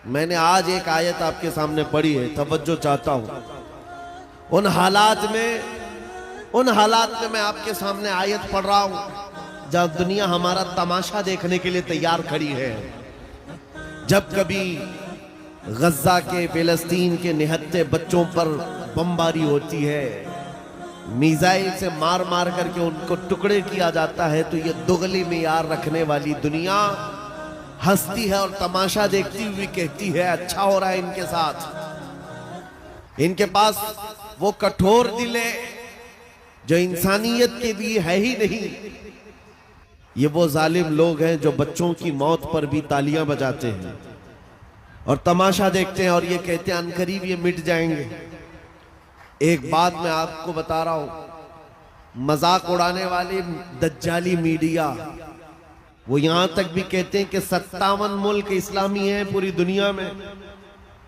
मैंने आज एक आयत आपके सामने पढ़ी है, तवज्जो चाहता हूं। उन हालात में मैं आपके सामने आयत पढ़ रहा हूं जब दुनिया हमारा तमाशा देखने के लिए तैयार खड़ी है। जब कभी गज्जा के, फिलिस्तीन के निहत्थे बच्चों पर बमबारी होती है, मिसाइल से मार मार करके उनको टुकड़े किया जाता है, तो ये दुगली मियार रखने वाली दुनिया हंसती है और तमाशा देखती हुई कहती है अच्छा हो रहा है इनके साथ। इनके पास वो कठोर दिल है जो इंसानियत के लिए है ही नहीं। ये वो जालिम लोग हैं जो बच्चों की मौत पर भी तालियां बजाते हैं और तमाशा देखते हैं और ये कहते हैं अनकरीब ये मिट जाएंगे। एक बात मैं आपको बता रहा हूं, मजाक उड़ाने वाले दज्जाली मीडिया वो यहां तक भी कहते हैं कि 57 मुल्क इस्लामी हैं पूरी दुनिया में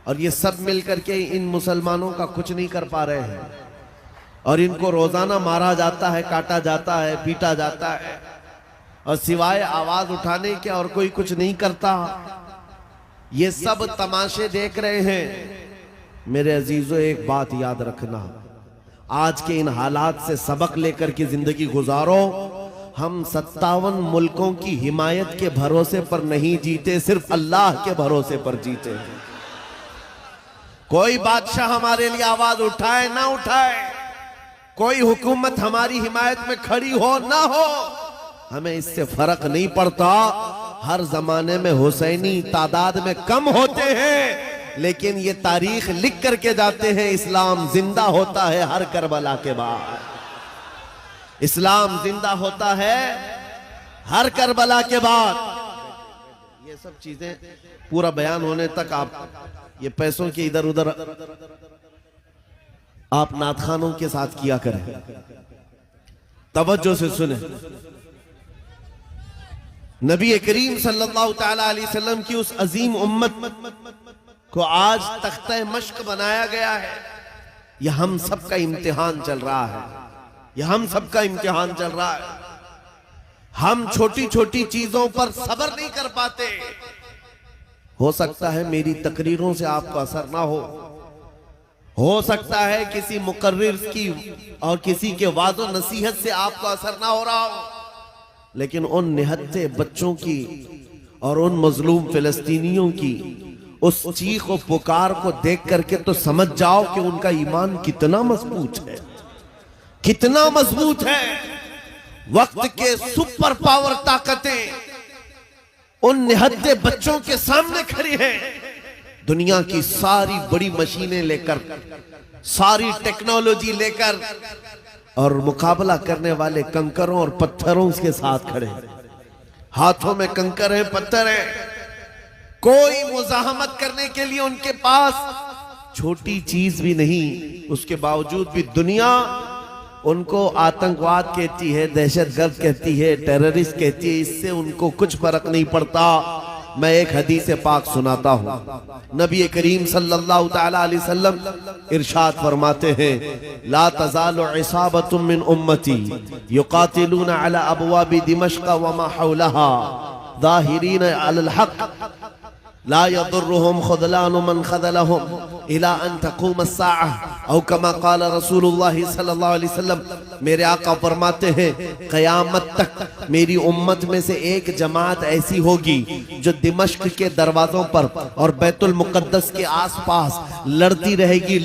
और ये सब मिलकर के इन मुसलमानों का कुछ नहीं कर पा रहे हैं और इनको रोजाना मारा जाता है, काटा जाता है, पीटा जाता है और सिवाय आवाज उठाने के और कोई कुछ नहीं करता। ये सब तमाशे देख रहे हैं। मेरे अजीजों, एक बात याद रखना, आज के इन हालात से सबक लेकर के जिंदगी गुजारो। हम 57 मुल्कों की हिमायत के भरोसे पर नहीं जीते, सिर्फ अल्लाह के भरोसे पर जीते हैं। कोई बादशाह हमारे लिए आवाज उठाए ना उठाए, कोई हुकूमत हमारी हिमायत में खड़ी हो ना हो, हमें इससे फर्क नहीं पड़ता। हर जमाने में हुसैनी तादाद में कम होते हैं, लेकिन ये तारीख लिख करके जाते हैं इस्लाम जिंदा होता है हर करबला के बाद। इस्लाम जिंदा होता है हर करबला के बाद। ये सब चीजें पूरा बयान होने तक आप ये पैसों के इधर उधर आप नातखानों के साथ किया करें। तवज्जो से सुने, नबी करीम सल्लल्लाहु तआला अलैहि वसल्लम की उस अजीम उम्मत को आज तख्ते मश्क बनाया गया है। यह हम सबका इम्तिहान चल रहा है, यह हम सबका इम्तिहान चल रहा है। हम छोटी छोटी चीजों पर सब्र नहीं कर पाते। हो सकता है मेरी तकरीरों से आपको असर ना हो सकता है किसी मुकर्रिर की और किसी के वादो नसीहत से आपको असर ना हो रहा हो, लेकिन उन निहत्थे बच्चों की और उन मजलूम फिलिस्तीनियों की उस चीख और पुकार को देख करके तो समझ जाओ कि उनका ईमान कितना मजबूत है, कितना मजबूत है। वक्त के सुपर पावर ताकतें उन निहत्थे बच्चों के सामने खड़ी हैं। दुनिया की सारी बड़ी मशीनें लेकर, सारी टेक्नोलॉजी लेकर, और मुकाबला करने वाले कंकरों और पत्थरों के साथ खड़े हैं। हाथों में कंकर है, पत्थर है, कोई मुजाहमत करने के लिए उनके पास छोटी चीज भी नहीं। उसके बावजूद भी दुनिया उनको आतंकवाद कहती है, दहशतगर्द कहती है, टेररिस्ट कहती है। इससे उनको कुछ फर्क नहीं पड़ता। मैं एक हदीस पाक सुनाता हूं। नबी करीम सल्लल्लाहु तआला अलैहि वसल्लम इरशाद फरमाते हैं, ला तज़ालु इसाबतुम मिन उम्मती युकातिलूना अला अबवाबि दिमश्क व मा हौलहा ज़ाहिरीन अलल हक़ ला यदुर्रुहुम ख़ुज़लानु मन ख़ज़लहुम इला अन तक़ूम अस्साअह औ कमा क़ाल रसूलुल्लाह सल्लल्लाहु अलैहि वसल्लम। मेरे आका फरमाते हैं, क़यामत तक मेरी उम्मत में से एक जमात ऐसी होगी जो दिमश्क के दरवाजों पर और बैतुल मुक़द्दस के आसपास लड़ती रहेगी,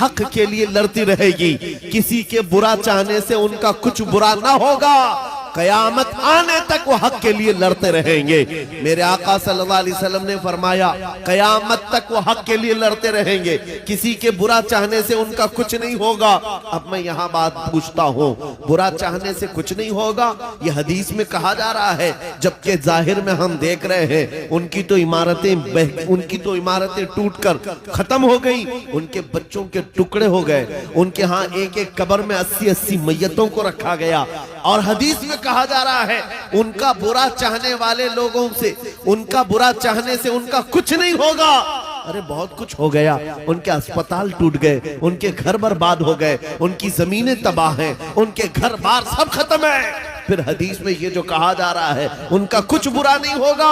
हक के लिए लड़ती रहेगी। किसी के बुरा चाहने से उनका कुछ बुरा ना होगा। कयामत आने तक वो हक के लिए लड़ते रहेंगे। मेरे आका सल्लल्लाहु अलैहि वसल्लम ने फरमाया, कयामत तक वो हक के लिए लड़ते रहेंगे, किसी के बुरा चाहने से उनका कुछ नहीं होगा। अब मैं यहाँ बात पूछता हूँ, बुरा चाहने से कुछ नहीं होगा, ये हदीस में कहा जा रहा है, जबकि जाहिर में हम देख रहे हैं उनकी तो इमारतें टूटकर खत्म हो गई, उनके बच्चों के टुकड़े हो गए, उनके यहाँ एक एक कब्र में 80-80 मैयतों को रखा गया। और हदीस में कहा जा रहा है उनका बुरा चाहने वाले लोगों से, उनका बुरा चाहने से उनका कुछ नहीं होगा। अरे बहुत कुछ हो गया, उनके अस्पताल टूट गए, उनके घर बर्बाद हो गए, उनकी जमीनें तबाह हैं, उनके घर बार सब खत्म है, फिर हदीस में ये जो कहा जा रहा है उनका कुछ बुरा नहीं होगा।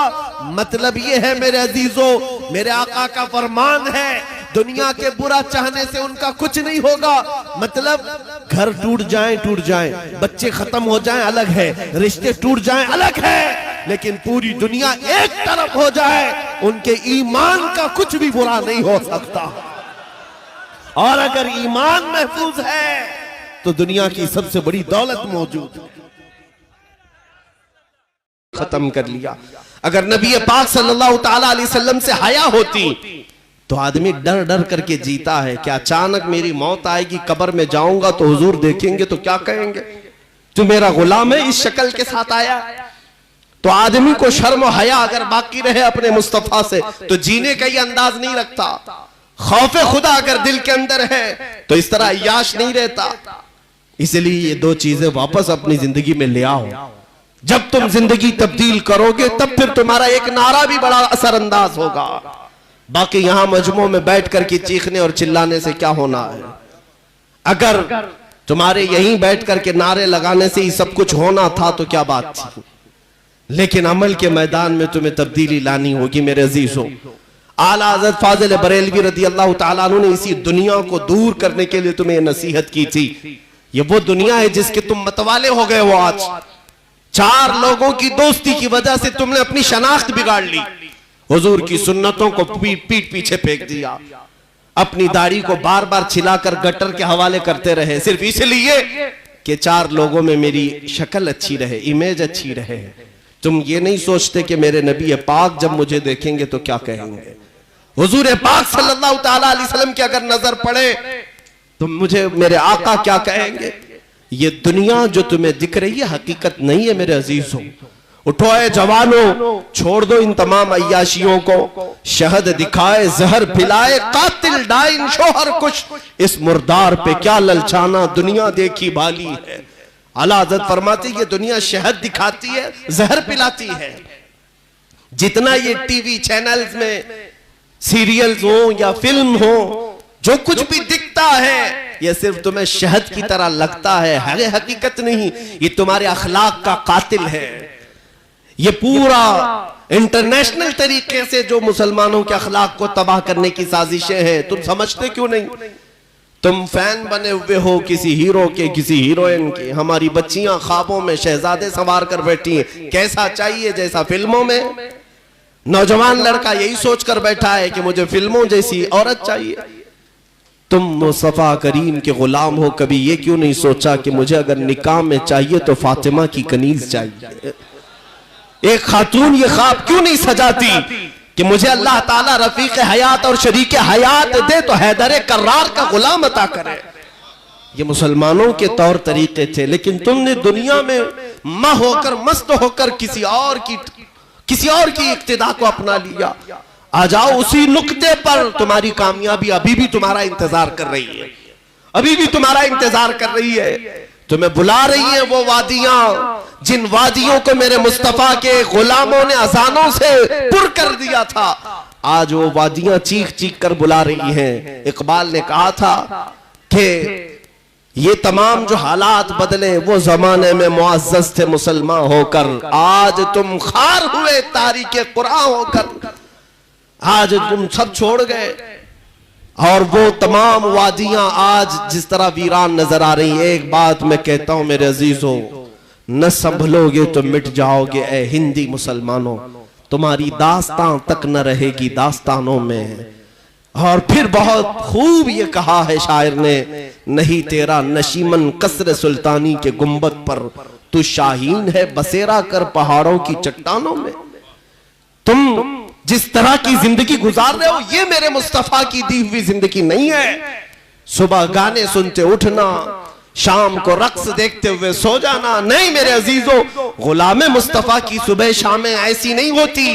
मतलब ये है मेरे अजीजों, मेरे आका का फरमान है, दुनिया के बुरा चाहने से उनका कुछ नहीं होगा। मतलब घर टूट जाएं, बच्चे खत्म हो जाएं अलग है, रिश्ते टूट जाएं अलग है, लेकिन पूरी दुनिया एक तरफ हो जाए, उनके ईमान का कुछ भी बुरा नहीं हो सकता। और अगर ईमान महफूज है तो दुनिया की सबसे बड़ी दौलत मौजूद है। खत्म कर लिया। अगर नबी पाक सल्लल्लाहु ताला अलैहि वसल्लम से हया होती तो आदमी डर डर करके जीता है कि अचानक मेरी मौत आएगी, कब्र में जाऊंगा तो हुजूर देखेंगे तो क्या कहेंगे, तू मेरा गुलाम है, इस शक्ल के साथ आया। तो आदमी को शर्म और हया अगर बाकी रहे अपने मुस्तफा से तो जीने का ही अंदाज नहीं रखता। खौफे खुदा अगर दिल के अंदर है तो इस तरह अय्याश नहीं रहता। इसलिए ये दो चीजें वापस अपनी जिंदगी में ले आओ। जब तुम जिंदगी तब्दील करोगे तब फिर तुम्हारा एक नारा भी बड़ा असरअंदाज होगा। बाकी यहां मजमू में बैठ करके चीखने और चिल्लाने से क्या होना है। अगर तुम्हारे यहीं बैठ करके नारे लगाने से ही सब कुछ होना था तो क्या बात थी। लेकिन अमल के मैदान में तुम्हें तब्दीली लानी होगी मेरे अजीजों। आला हज़रत फाज़िल बरेलवी रज़ी अल्लाह तआला अन्हु ने इसी दुनिया को दूर करने के लिए तुम्हें नसीहत की थी। ये वो दुनिया है जिसके तुम मतवाले हो गए हो। आज 4 लोगों की दोस्ती की वजह से तुमने अपनी शनाख्त बिगाड़ ली, हुजूर की सुन्नतों को पीठ पीछे फेंक दिया, अपनी दाढ़ी को बार बार छिलाकर गटर के हवाले करते रहे सिर्फ इसलिए कि 4 लोगों में मेरी शक्ल अच्छी रहे, इमेज अच्छी रहे। तुम ये नहीं सोचते कि मेरे नबी पाक जब मुझे देखेंगे तो क्या कहेंगे। हुजूर पाक सल्लल्लाहु ताला अलैहि वसल्लम की अगर नजर पड़े तो मुझे मेरे आका क्या कहेंगे। ये दुनिया जो तुम्हें दिख रही है हकीकत नहीं है मेरे अजीजों। उठो ऐ जवानों, छोड़ दो इन तमाम अय्याशियों को। शहद दिखाए जहर पिलाए कातिल डाइन शोहर कुछ, इस मुर्दार पे क्या ललचाना, दुनिया देखी भाली है। आला हज़रत फरमाती ये दुनिया शहद दिखाती है, जहर पिलाती है। जितना ये टीवी चैनल्स में सीरियल्स हो या फिल्म हो, जो कुछ भी दिखता है ये सिर्फ तुम्हें शहद की तरह लगता है, हकीकत नहीं। ये तुम्हारे अखलाक का कातिल है। ये पूरा इंटरनेशनल तरीके से जो मुसलमानों के अखलाक को तबाह करने की साजिशें हैं, तुम समझते क्यों नहीं। तुम फैन बने हुए हो किसी हीरो के, किसी हीरोइन के। हमारी बच्चियां ख्वाबों में शहजादे सवार कर बैठी हैं, कैसा चाहिए जैसा फिल्मों में। नौजवान लड़का यही सोचकर बैठा है कि मुझे फिल्मों जैसी औरत चाहिए। तुम मुस्तफा करीम के गुलाम हो, कभी ये क्यों नहीं सोचा कि मुझे अगर निकाह में चाहिए तो फातिमा की कनीज चाहिए। एक खातून ये ख्वाब क्यों नहीं सजाती कि मुझे अल्लाह ताला रफीक हयात और शरीक हयात दे तो हैदर कर्रार का गुलाम अता करे। ये मुसलमानों के तौर तरीके थे, लेकिन तुमने दुनिया में मा होकर मस्त होकर किसी और की इक्तिदा को अपना लिया। आ जाओ उसी नुक्ते पर, तुम्हारी कामयाबी अभी भी तुम्हारा इंतजार कर रही है, अभी भी तुम्हारा इंतजार कर रही है। तुम्हें बुला रही है वो वादियां जिन वादियों को मेरे मुस्तफा के गुलामों ने अजानों से पुर कर दिया था। आज वो वादियां चीख चीख कर बुला रही हैं। इकबाल ने कहा था कि ये तमाम जो हालात बदले वो जमाने में मुअज़्ज़ज़ थे मुसलमान होकर, आज तुम खार हुए तारीके कुरान होकर। आज तुम सब छोड़ गए और वो तमाम वादियां आज जिस तरह वीरान नजर आ रही है। एक बात मैं कहता हूं मेरे अजीजों, न संभलोगे तो मिट जाओगे ए हिंदी मुसलमानों, तुम्हारी दास्तां तक न रहेगी दास्तानों में। और फिर बहुत खूब ये कहा है शायर ने, नहीं तेरा नशीमन कसर सुल्तानी के गुंबद पर, तू शाहीन है बसेरा कर पहाड़ों की चट्टानों में। तुम जिस तरह की जिंदगी गुजार रहे हो ये मेरे मुस्तफा की दी हुई जिंदगी नहीं है। सुबह गाने सुनते उठना, शाम को रक्स देखते हुए सो जाना, नहीं मेरे अजीजों, गुलाम मुस्तफा की सुबह शामें ऐसी नहीं होती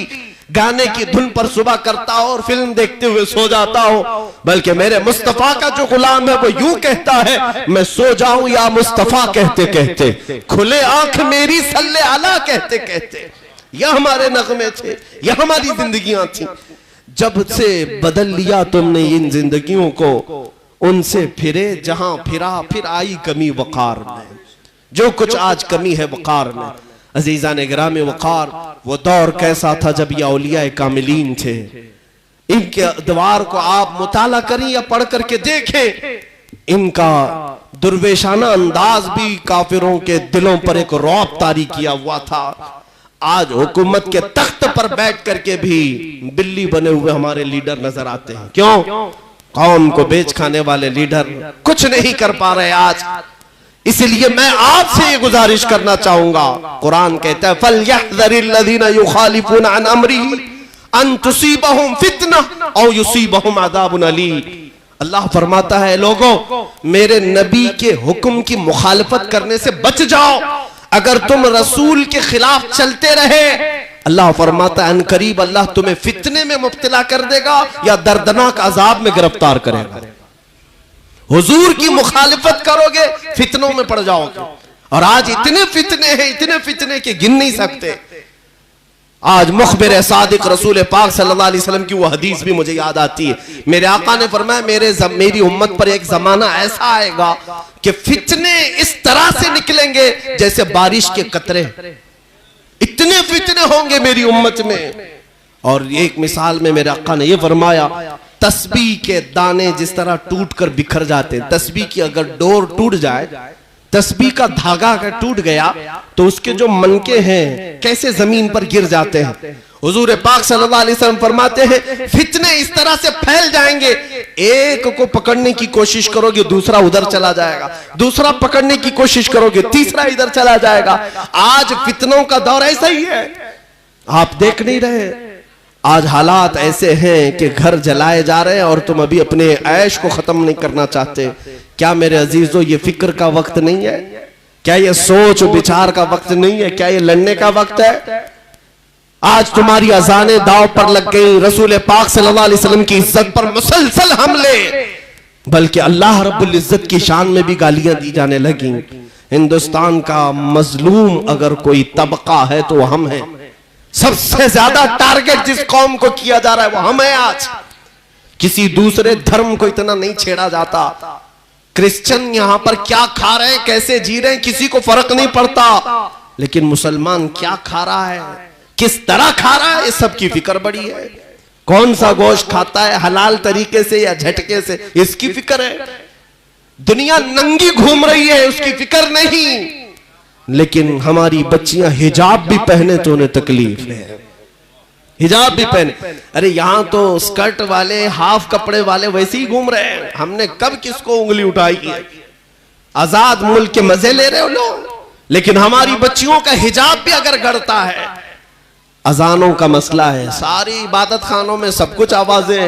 गाने की धुन पर सुबह करता हो और फिल्म देखते हुए सो जाता हो। बल्कि मेरे मुस्तफा का जो गुलाम है वो यूं कहता है, मैं सो जाऊं या मुस्तफा कहते कहते, खुले आंख मेरी सल्ले अला कहते कहते। यह हमारे नगमे थे, यह हमारी जिंदगियां थी। जब से बदल लिया तुमने इन जिंदगियों को, उनसे फिरे जहां फिरा फिर आई कमी वकार में। जो कुछ आज कमी है वक़ार में। अजीज़ान गिराम वक़ार, वो दौर कैसा था जब ये औलिया कामिलीन थे। इनके दीवार को आप मुताला करें या पढ़ करके देखें, इनका दुर्वेशाना अंदाज भी काफिरों के दिलों पर एक रौब तारी किया हुआ था। आज हुकूमत के तख्त पर बैठ करके भी बिल्ली बने हुए हमारे लीडर नजर आते हैं। क्यों? कौम को बेच खाने वाले लीडर कुछ नहीं कर पा रहे आज। इसलिए मैं आपसे ये गुजारिश करना चाहूंगा, कुरान कहता है फलयहज़रिल्लज़ीना युखालिफूना अन अम्रिही अन तुसीबहुम फितना औ युसीबहुम अज़ाबुन अलीम। अल्लाह फरमाता है, लोगों मेरे नबी के हुक्म की मुखालफत करने से बच जाओ। अगर तुम रसूल के खिलाफ चलते रहे, अल्लाह फरमाता है अन करीब अल्लाह तुम्हें फितने में मुब्तला कर देगा या दर्दनाक अजाब में गिरफ्तार करेगा। हुजूर की मुखालिफत करोगे फितनों में पड़ जाओगे। और आज इतने फितने हैं, इतने फितने के गिन नहीं सकते। आज मुखबिर सादिक रसूल पाक सल्लल्लाहु अलैहि वसल्लम की वो हदीस भी मुझे याद आती है। मेरे आका ने फरमाया मेरी उम्मत पर एक जमाना ऐसा आएगा कि फितने इस तरह से निकलेंगे जैसे बारिश के कतरे। इतने फितने होंगे मेरी उम्मत में। और एक मिसाल में मेरे आका ने यह फरमाया, तस्बीह के दाने जिस तरह टूट कर बिखर जाते हैं, तस्बीह की अगर डोर टूट जाए, तस्बीह का धागा अगर टूट गया तो उसके जो मनके हैं कैसे जमीन पर गिर जाते हैं। हुजूर पाक सल्लल्लाहु अलैहि वसल्लम फरमाते हैं फितने इस तरह से फैल जाएंगे, एक को पकड़ने की कोशिश करोगे दूसरा उधर चला जाएगा, दूसरा पकड़ने की कोशिश करोगे तीसरा इधर चला जाएगा। आज फितनों का दौर ऐसा ही है, आप देख नहीं रहे। आज हालात ऐसे हैं कि घर जलाए जा रहे हैं और तुम अभी अपने ऐश को खत्म नहीं करना चाहते। क्या मेरे अजीजों ये फिक्र का वक्त नहीं है? क्या ये सोच विचार का वक्त नहीं है? क्या ये लड़ने का वक्त है? आज तुम्हारी अजानें दांव पर लग गई, रसूल पाक सल्लल्लाहु अलैहि वसल्लम की इज्जत पर मुसलसल हमले, बल्कि अल्लाह रब्बुल इज्जत की शान में भी गालियां दी जाने लगी। हिंदुस्तान का मजलूम अगर कोई तबका है तो हम हैं। सबसे ज्यादा टारगेट जिस कौम को किया जा रहा है वो हम हैं। आज किसी दूसरे धर्म को इतना नहीं छेड़ा जाता। क्रिश्चियन यहां पर क्या खा रहे हैं, कैसे जी रहे हैं, किसी को फर्क नहीं पड़ता। लेकिन मुसलमान क्या खा रहा है, किस तरह खा रहा है, इस सब की फिक्र बड़ी है। कौन सा गोश्त खाता है, हलाल तरीके से या झटके से, इसकी फिक्र है। दुनिया नंगी घूम रही है, उसकी फिक्र नहीं। लेकिन हमारी बच्चियां हिजाब भी पहने तो उन्हें तकलीफ है, हिजाब भी पहने। अरे यहां तो स्कर्ट वाले हाफ कपड़े वाले वैसे ही घूम रहे हैं। हमने कब किसको उंगली उठाई है? आजाद मुल्क के मजे ले रहे हो लोग, लेकिन हमारी बच्चियों का हिजाब भी अगर गड़ता है। अजानों का मसला है, सारी इबादत खानों में सब कुछ आवाजें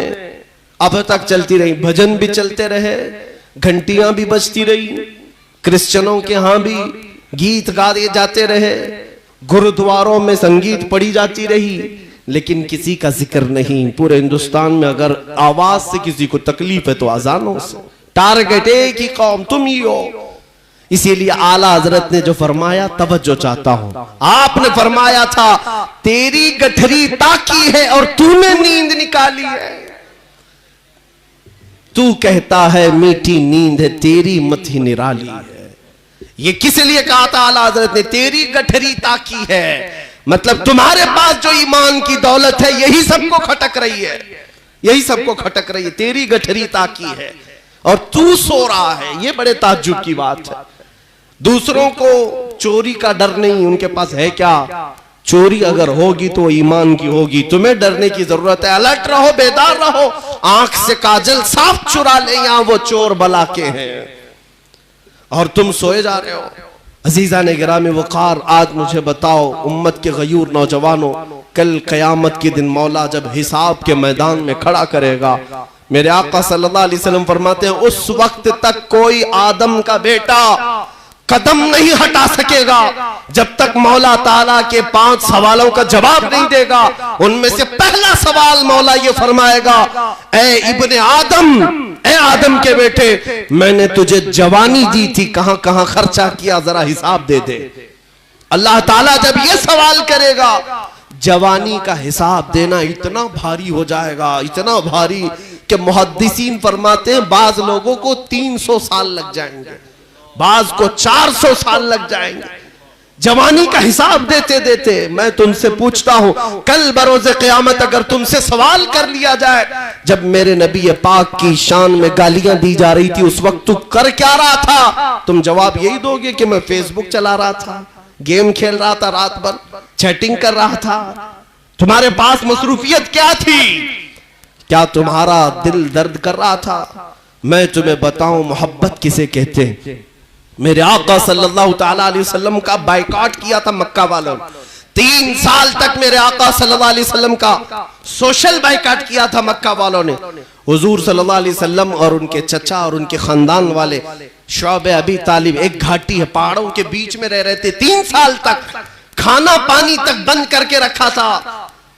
अब तक चलती रही, भजन भी चलते रहे, घंटियां भी बजती रही, क्रिश्चियनों के यहां भी गीत गाए जाते रहे, गुरुद्वारों में संगीत पढ़ी जाती रही, लेकिन किसी का जिक्र नहीं। पूरे हिंदुस्तान में अगर आवाज से किसी को तकलीफ है तो अजानों से। टारगेट एक ही कौम, तुम ही हो। इसीलिए आला हजरत ने जो फरमाया, तवज्जो चाहता हूं, आपने फरमाया था तेरी गठरी ताकी है और तूने नींद निकाली है। तू कहता है मीठी नींद है, तेरी मथी निराली है। ये किस लिए कहा था आला हजरत ने? तेरी गठरी ताकी है, मतलब तुम्हारे पास जो ईमान की दौलत है यही सबको खटक रही है, यही सबको खटक रही है। तेरी गठरी ताकी है और तू सो रहा है। ये बड़े ताज्जुब की बात है। दूसरों को चोरी का डर नहीं, उनके पास है क्या? चोरी अगर होगी तो ईमान की होगी। तुम्हें डरने की जरूरत है। अलर्ट रहो, बेदार रहो। आंख से काजल साफ चुरा ले, यहां वो चोर बला के हैं और तुम सोए जा रहे हो। अजीजा ने गिरामी वक़ार, आज मुझे बताओ उम्मत के गयूर नौजवानों, कल क़यामत के दिन मौला जब हिसाब के मैदान में खड़ा करेगा, मेरे आका सल्लल्लाहु अलैहि वसल्लम फरमाते हैं उस वक्त तक कोई आदम का बेटा कदम नहीं हटा सकेगा जब तक मौला ताला के 5 सवालों का जवाब नहीं देगा। उनमें से पहला सवाल मौला ये फरमाएगा, ए इब्ने आदम, ए आदम के बेटे, मैंने तुझे जवानी दी थी, कहां कहां खर्चा किया, जरा हिसाब दे दे। अल्लाह ताला जब ये सवाल करेगा, जवानी का हिसाब देना इतना भारी हो जाएगा, इतना भारी कि मुहद्दिसीन फरमाते हैं बाज लोगों को 300 साल लग जाएंगे। बाज को 400 साल लग जाएंगे जवानी का हिसाब देते देते। मैं तुमसे पूछता हूं, कल बरोज़े क़यामत अगर तुमसे सवाल कर लिया जाए, जब मेरे नबी पाक की शान में गालियां दी जा रही थी उस वक्त तू कर क्या रहा था? तुम जवाब यही दोगे कि मैं फेसबुक चला रहा था, गेम खेल रहा था, रात भर चैटिंग कर रहा था। तुम्हारे पास मसरूफियत क्या थी? क्या तुम्हारा दिल दर्द कर रहा था? मैं तुम्हें बताऊं मोहब्बत किसे कहते हैं। मेरे आका सल्लल्लाहु ताला अलैहि वसल्लम का बायकॉट किया था मक्का वालों ने। 3 साल तक मेरे आका सल्लल्लाहु अलैहि वसल्लम का सोशल बायकॉट किया था मक्का वालों ने। हुजूर सल्लल्लाहु अलैहि वसल्लम और उनके चचा और उनके खानदान वाले शौबे अबी तालिब एक घाटी है, पहाड़ों के बीच में रह रहे थे। 3 साल तक खाना पानी तक बंद करके रखा था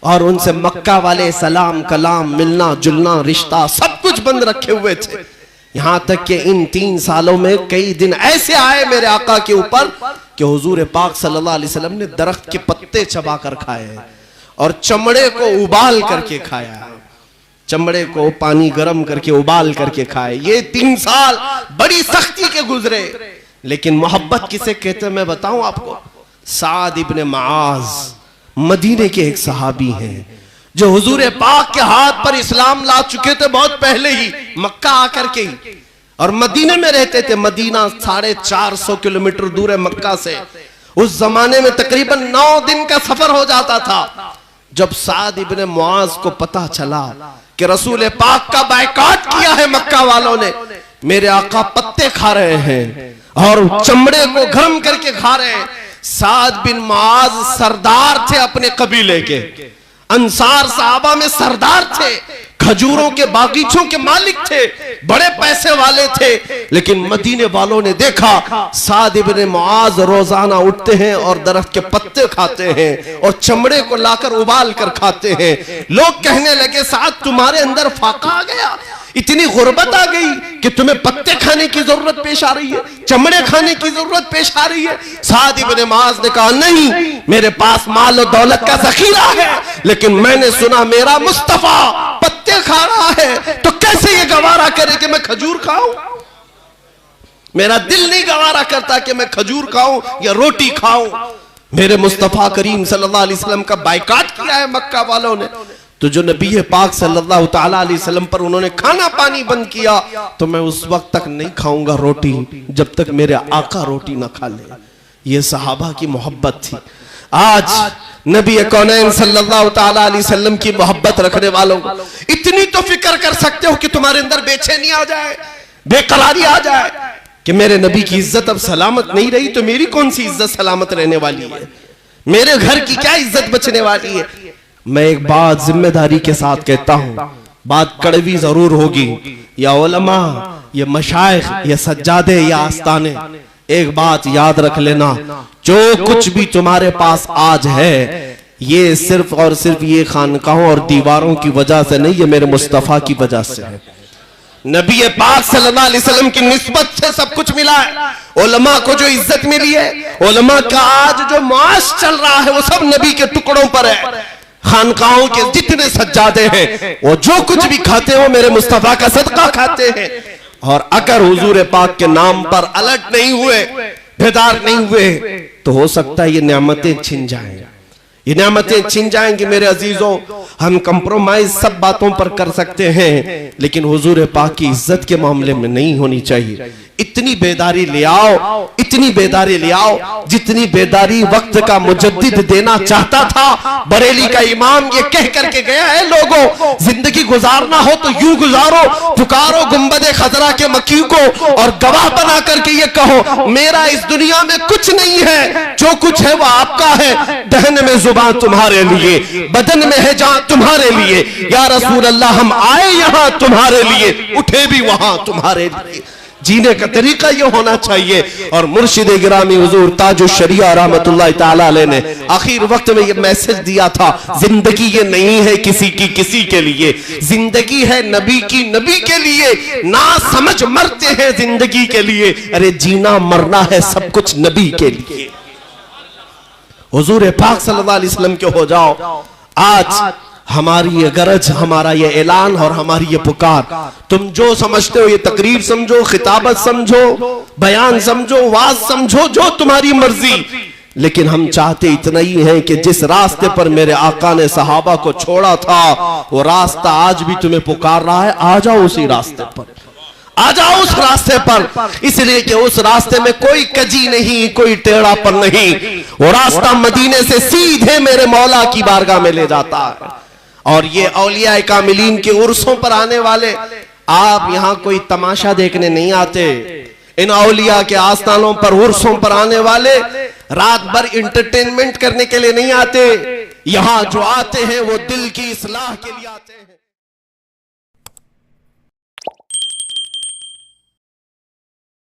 और उनसे मक्का वाले सलाम कलाम मिलना जुलना रिश्ता सब कुछ बंद रखे हुए थे। यहां तक कि इन 3 सालों में कई दिन ऐसे आए मेरे आका के ऊपर कि हुजूर पाक सल्लल्लाहु अलैहि वसल्लम ने दरख्त के पत्ते चबा कर खाए और चमड़े को उबाल करके खाया, चमड़े को पानी गर्म करके उबाल करके खाए। ये 3 साल बड़ी सख्ती के गुजरे। लेकिन मोहब्बत किसे कहते मैं बताऊं आपको। साद इब्ने मुआज मदीने के एक सहाबी हैं जो हुजूर पाक के हाथ पर इस्लाम ला चुके थे बहुत पहले ही, मक्का आकर के ही, और मदीने में रहते थे। मदीना 450 किलोमीटर दूर है मक्का से। उस जमाने में तकरीबन 9 दिन का सफर हो जाता था। जब साद इब्ने मुआज को पता चला कि रसूल पाक का बायकॉट किया है मक्का वालों ने, मेरे आका पत्ते खा रहे हैं और चमड़े को गर्म करके खा रहे हैं। साद बिन मुआज सरदार थे अपने कबीले के, अंसार साहबा में सरदार थे, खजूरों के बागीचों के मालिक थे, बड़े पैसे वाले थे। लेकिन मदीने वालों ने देखा साद इब्ने मुआज रोजाना उठते हैं और दरख्त के पत्ते खाते हैं और चमड़े को लाकर उबाल कर खाते हैं। लोग कहने लगे साद तुम्हारे अंदर फाका आ गया, इतनी गुर्बत आ गई कि तुम्हें पत्ते खाने की जरूरत पेश आ रही है, चमड़े खाने की जरूरत पेश आ रही है। साद इब्ने मुआज ने कहा नहीं, मेरे पास माल और दौलत का जखीरा है, लेकिन मैंने सुना मेरा मुस्तफा पत्ते खा रहा है, तो कैसे ये गवारा करे कि मैं खजूर खाऊं? मेरा दिल नहीं गवारा करता कि मैं खजूर खाऊं या रोटी खाऊं। मेरे मुस्तफा करीम सल्लल्लाहु अलैहि वसल्लम का बायकॉट किया है मक्का वालों ने, तो जो नबी पाक सल्लल्लाहु ताला अलैहि वसल्लम पर उन्होंने खाना पानी बंद किया, तो मैं उस वक्त तक नहीं खाऊंगा रोटी जब तक मेरे आका रोटी ना खा ले। ये सहाबा की मोहब्बत थी। आज नबी कौनैन सल्लल्लाहु ताला अलैहि वसल्लम की मोहब्बत रखने वालों इतनी तो फिक्र कर सकते हो कि तुम्हारे अंदर बेचैनी आ जाए, बेकरारी आ जाए कि मेरे नबी की इज्जत अब सलामत नहीं रही तो मेरी कौन सी इज्जत सलामत रहने वाली है, मेरे घर की क्या इज्जत बचने वाली है। मैं एक बात जिम्मेदारी के साथ कहता हूं, बात कड़वी जरूर होगी, या उलमा, या मशाइख, या सज्जादे, या आस्ताने, एक बात याद रख लेना, जो कुछ भी तुम्हारे पास आज है ये सिर्फ और सिर्फ ये खानकाहों और दीवारों की वजह से नहीं, ये मेरे मुस्तफा की वजह से है। नबी पाक सल्लल्लाहु अलैहि वसल्लम की निस्बत से सब कुछ मिला है। उलमा को जो इज्जत मिली है, उलमा का आज जो माश चल रहा है वो सब नबी के टुकड़ों पर है। खानकाहों के जितने सज्जादे हैं वो जो कुछ भी खाते हैं वो मेरे मुस्तफा का सदका खाते हैं। और अगर हुजूर पाक के नाम पर अलर्ट नहीं हुए, बेदार नहीं हुए, तो हो सकता है ये नेमतें छिन जाएं, ये नेमतें छिन जाएंगी। मेरे अजीजों, हम कंप्रोमाइज सब बातों पर कर सकते हैं, लेकिन हुजूर पाक की इज्जत के मामले में नहीं होनी चाहिए। इतनी बेदारी ले आओ, इतनी बेदारी ले आओ जितनी बेदारी वक्त का मुजद्दिद देना चाहता था। बरेली का इमाम ये कह करके गया है, लोगों जिंदगी गुजारना हो तो यूं गुजारो, पुकारो गुंबदे खजरा के मकी को और गवाह बना करके ये कहो मेरा इस दुनिया में कुछ नहीं है, जो कुछ है वो आपका है। दहन में जुबान तुम्हारे लिए, बदन में है जान तुम्हारे लिए। या रसूल अल्लाह हम आए यहाँ तुम्हारे लिए, उठे भी वहां तुम्हारे लिए। जीने का तरीका ये होना चाहिए। और मुर्शिद गिरामी हुजूर ताजुश शरिया रहमतुल्लाह ताला अलैह ने आखिर वक्त में ये मैसेज दिया था, जिंदगी ये नहीं है किसी की किसी के लिए, जिंदगी है नबी की नबी के लिए। ना समझ मरते हैं जिंदगी के लिए, अरे जीना मरना है सब कुछ नबी के लिए। हुजूर पाक सल्लल्लाहु अलैहि वसल्लम के हो जाओ। आज हमारी ये गरज, हमारा ये ऐलान और हमारी ये पुकार, तुम जो समझते हो ये तकरीर समझो, खिताबत समझो, बयान समझो, वाज समझो, जो तुम्हारी मर्जी, लेकिन हम चाहते इतना ही हैं कि जिस रास्ते पर मेरे आका ने सहाबा को छोड़ा था वो रास्ता आज भी तुम्हें पुकार रहा है। आ जाओ उसी रास्ते पर, आ जाओ उस रास्ते पर, इसलिए कि उस रास्ते में कोई कजी नहीं, कोई टेढ़ापन नहीं। वो रास्ता मदीने से सीधे मेरे मौला की बारगाह में ले जाता है। और ये औलिया कामिलीन के उर्सों पर आने वाले, आप यहां कोई तमाशा देखने नहीं आते। इन औलिया के आस्थानों पर, उर्सों पर आने वाले रात भर इंटरटेनमेंट करने के लिए नहीं आते। यहां जो आते हैं वो दिल की इस्लाह के लिए आते हैं।